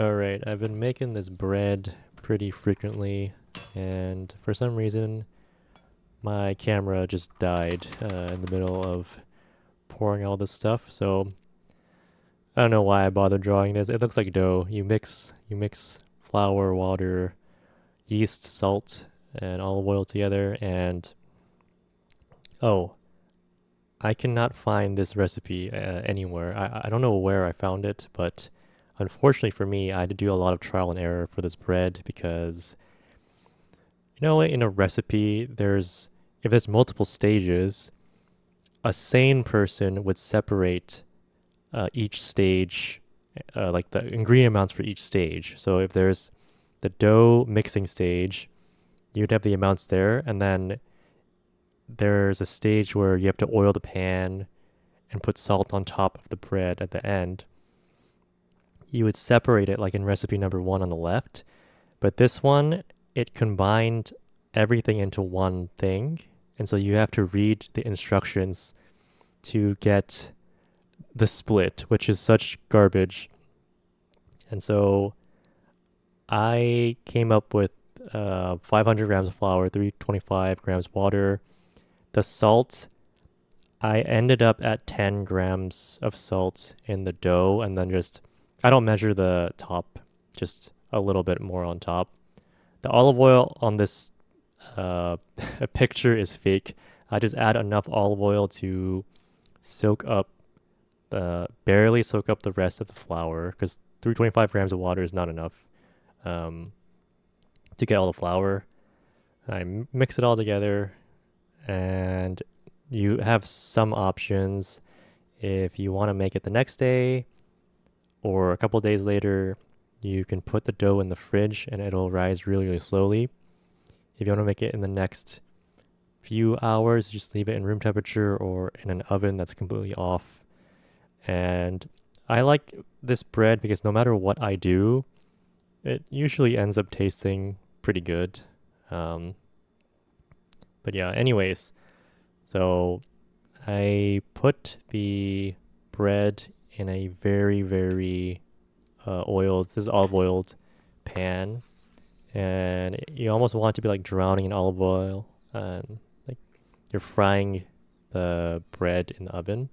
Alright, I've been making this bread pretty frequently, and for some reason, my camera just died in the middle of pouring all this stuff, so I don't know why I bothered drawing this. It looks like dough. You mix flour, water, yeast, salt, and olive oil together, and oh, I cannot find this recipe anywhere. I don't know where I found it, but unfortunately for me, I had to do a lot of trial and error for this bread because in a recipe, if there's multiple stages, a sane person would separate each stage, like the ingredient amounts for each stage. So if there's the dough mixing stage, you'd have the amounts there, and then there's a stage where you have to oil the pan and put salt on top of the bread at the end. You would separate it like in recipe number 1 on the left, but this one, it combined everything into one thing. And so you have to read the instructions to get the split, which is such garbage. And so I came up with 500 grams of flour, 325 grams water. The salt, I ended up at 10 grams of salt in the dough, and then I don't measure the top, just a little bit more on top. The olive oil on this picture is fake. I just add enough olive oil to barely soak up the rest of the flour, because 325 grams of water is not enough um, to get all the flour. I mix it all together, and you have some options if you want to make it the next day or a couple days later. You can put the dough in the fridge and it'll rise really, really slowly. If you want to make it in the next few hours, just leave it in room temperature or in an oven that's completely off. And I like this bread because no matter what I do, it usually ends up tasting pretty good. But yeah, anyways, so I put the bread in a very, very this is olive oiled pan, and you almost want it to be like drowning in olive oil, and like you're frying the bread in the oven.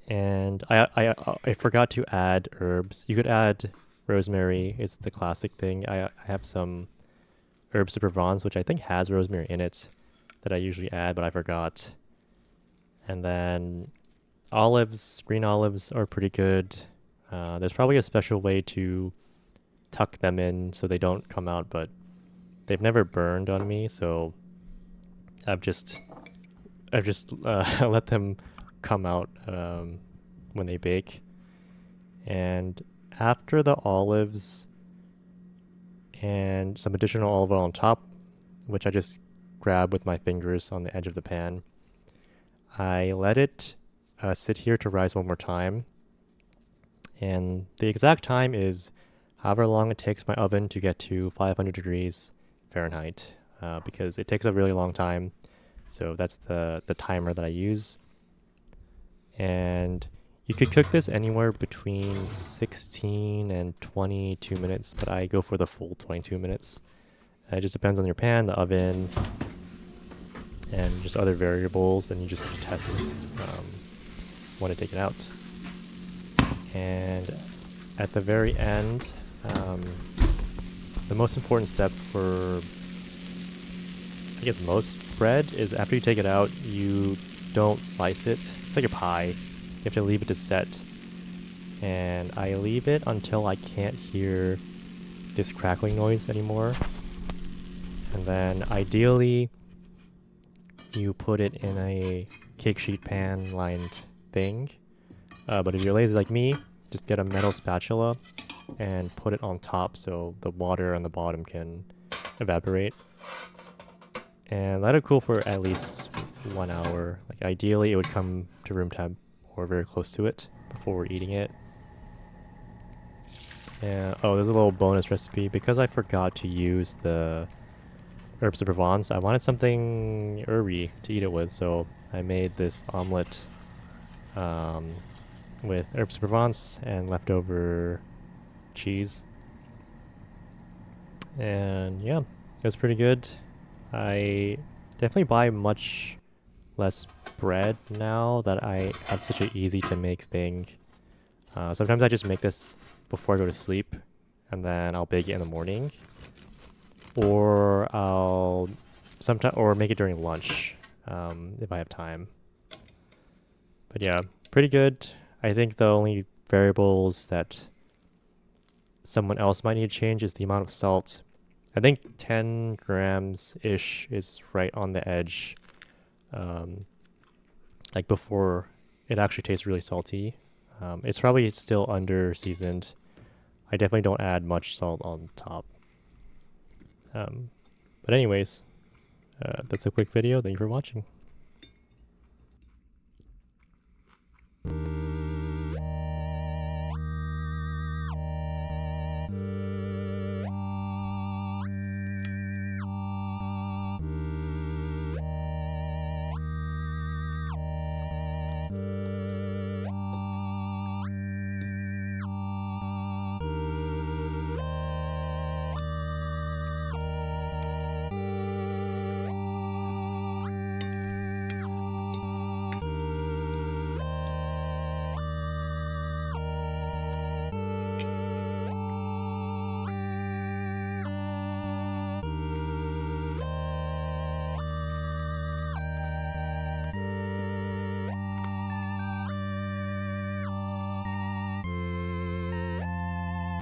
And I forgot to add herbs. You could add rosemary. It's the classic thing. I have some herbs de Provence, which I think has rosemary in it, that I usually add, but I forgot. And then olives, green olives are pretty good. There's probably a special way to tuck them in so they don't come out, but they've never burned on me, so I've just let them come out when they bake. And after the olives and some additional olive oil on top, which I just grab with my fingers on the edge of the pan, I let it sit here to rise one more time. And the exact time is however long it takes my oven to get to 500 degrees Fahrenheit, because it takes a really long time. So that's the timer that I use. And you could cook this anywhere between 16 and 22 minutes, but I go for the full 22 minutes. It just depends on your pan, the oven, and just other variables, and you just have to test when to take it out. And at the very end, the most important step for, I guess, most bread is after you take it out, you don't slice it. It's like a pie. You have to leave it to set. And I leave it until I can't hear this crackling noise anymore. And then ideally, you put it in a cake sheet pan lined thing. But if you're lazy like me, just get a metal spatula and put it on top so the water on the bottom can evaporate. And let it cool for at least 1 hour. Like ideally, it would come to room temp or very close to it before we're eating it. And there's a little bonus recipe. Because I forgot to use the herbs de Provence, I wanted something herby to eat it with, so I made this omelet with herbs de Provence and leftover cheese. And yeah, it was pretty good. I definitely buy much less bread now that I have such an easy to make thing. Sometimes I just make this before I go to sleep, and then I'll bake it in the morning, or I'll make it during lunch if I have time. But yeah, pretty good. I think the only variables that someone else might need to change is the amount of salt. I think 10 grams ish is right on the edge. Like before it actually tastes really salty. It's probably still under seasoned. I definitely don't add much salt on top. But anyways, that's a quick video. Thank you for watching.